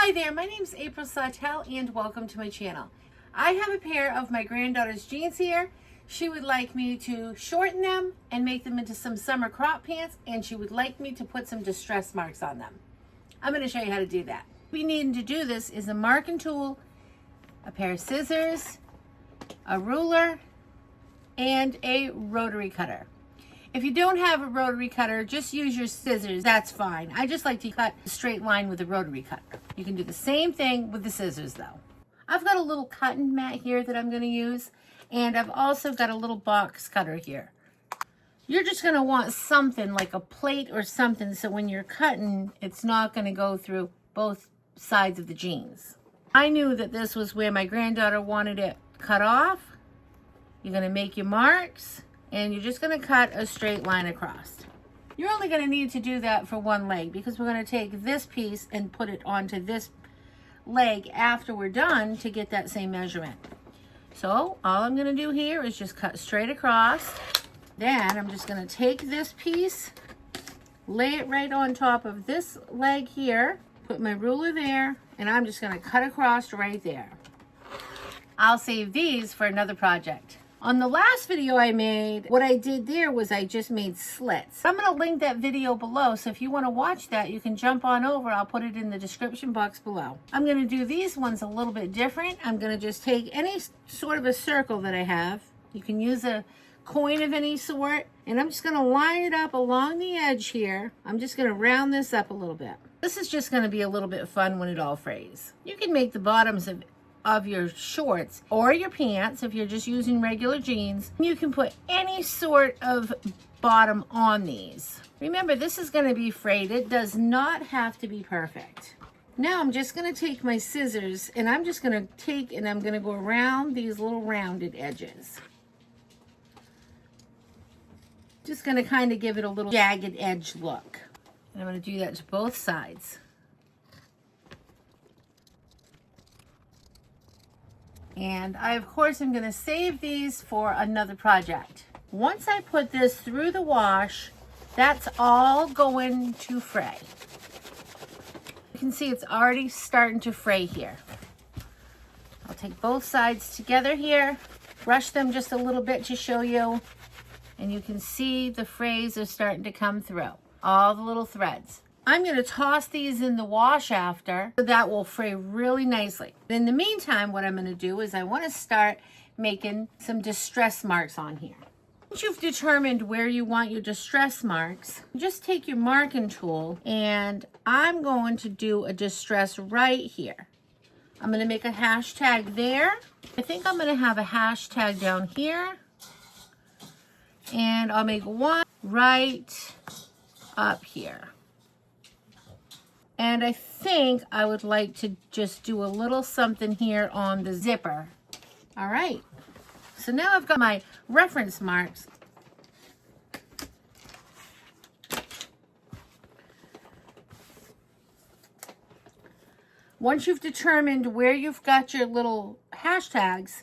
Hi there, my name is April Sawtelle and welcome to my channel. I have a pair of my granddaughter's jeans here. She would like me to shorten them and make them into some summer crop pants, and she would like me to put some distress marks on them. I'm going to show you how to do that. What we need to do this is a marking tool, a pair of scissors, a ruler, and a rotary cutter. If you don't have a rotary cutter, just use your scissors. That's fine. I just like to cut a straight line with a rotary cutter. You can do the same thing with the scissors though. I've got a little cutting mat here that I'm going to use, and I've also got a little box cutter here. You're just going to want something like a plate or something so when you're cutting, it's not going to go through both sides of the jeans. I knew that this was where my granddaughter wanted it cut off. You're going to make your marks, and you're just going to cut a straight line across. You're only going to need to do that for one leg because we're going to take this piece and put it onto this leg after we're done to get that same measurement. So all I'm going to do here is just cut straight across. Then I'm just going to take this piece, lay it right on top of this leg here, put my ruler there, and I'm just going to cut across right there. I'll save these for another project. On the last video I made, what I did there was I just made slits. I'm going to link that video below, so if you want to watch that, you can jump on over. I'll put it in the description box below. I'm going to do these ones a little bit different. I'm going to just take any sort of a circle that I have. You can use a coin of any sort, and I'm just going to line it up along the edge here. I'm just going to round this up a little bit. This is just going to be a little bit fun when it all frays. You can make the bottoms of your shorts or your pants if you're just using regular jeans. You can put any sort of bottom on these. Remember, this is going to be frayed. It does not have to be perfect. Now I'm just going to take my scissors and I'm just going to take and I'm going to go around these little rounded edges. Just going to kind of give it a little jagged edge look. And I'm going to do that to both sides. And I, of course, am going to save these for another project. Once I put this through the wash, that's all going to fray. You can see it's already starting to fray here. I'll take both sides together here, brush them just a little bit to show you, and you can see the frays are starting to come through, all the little threads. I'm going to toss these in the wash after, so that will fray really nicely. In the meantime, what I'm going to do is I want to start making some distress marks on here. Once you've determined where you want your distress marks, just take your marking tool, and I'm going to do a distress right here. I'm going to make a hashtag there. I think I'm going to have a hashtag down here, and I'll make one right up here. And I think I would like to just do a little something here on the zipper. All right. So now I've got my reference marks. Once you've determined where you've got your little hashtags,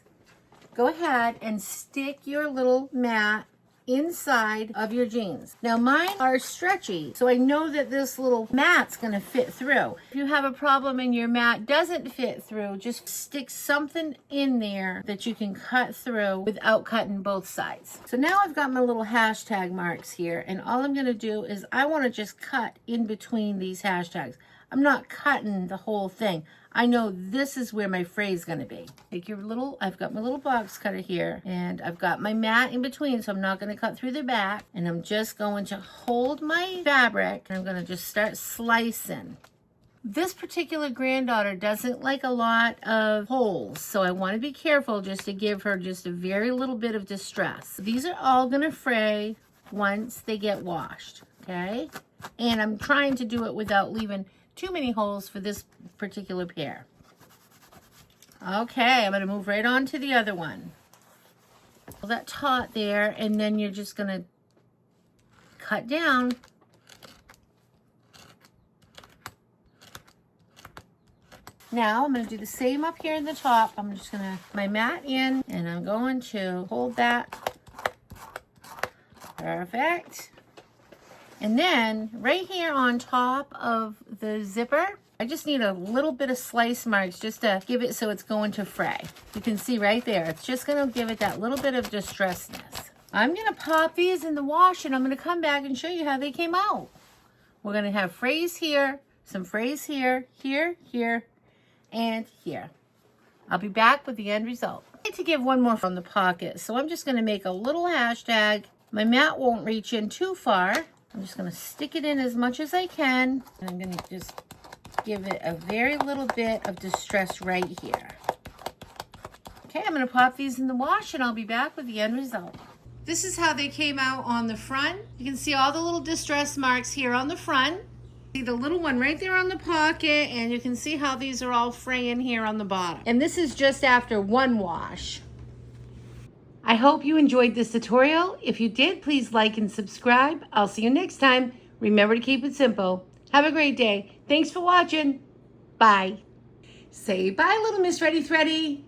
go ahead and stick your little mat inside of your jeans. Now mine are stretchy, so I know that this little mat's going to fit through. If you have a problem and your mat doesn't fit through, just stick something in there that you can cut through without cutting both sides. So now I've got my little hashtag marks here, and all I'm going to do is I want to just cut in between these hashtags. I'm not cutting the whole thing. I know this is where my fray is going to be. Take your little, I've got my little box cutter here, and I've got my mat in between, so I'm not going to cut through the back. And I'm just going to hold my fabric, and I'm going to just start slicing. This particular granddaughter doesn't like a lot of holes, so I want to be careful just to give her just a very little bit of distress. These are all going to fray once they get washed, okay? And I'm trying to do it without leaving too many holes for this particular pair. Okay, I'm going to move right on to the other one. Pull that taut there, and then you're just going to cut down. Now I'm going to do the same up here in the top. I'm just going to my mat in, and I'm going to hold that. Perfect. And then right here on top of the zipper, I just need a little bit of slice marks just to give it so it's going to fray. You can see right there, it's just gonna give it that little bit of distressedness. I'm gonna pop these in the wash and I'm gonna come back and show you how they came out. We're gonna have frays here, some frays here, here, here, and here. I'll be back with the end result. I need to give one more from the pocket, so I'm just gonna make a little hashtag. My mat won't reach in too far. I'm just gonna stick it in as much as I can, and I'm gonna just give it a very little bit of distress right here. Okay, I'm gonna pop these in the wash and I'll be back with the end result. This is how they came out on the front. You can see all the little distress marks here on the front. See the little one right there on the pocket, and you can see how these are all fraying here on the bottom. And this is just after one wash. I hope you enjoyed this tutorial. If you did, please like and subscribe. I'll see you next time. Remember to keep it simple. Have a great day. Thanks for watching. Bye. Say bye, little Miss Reddy Thready.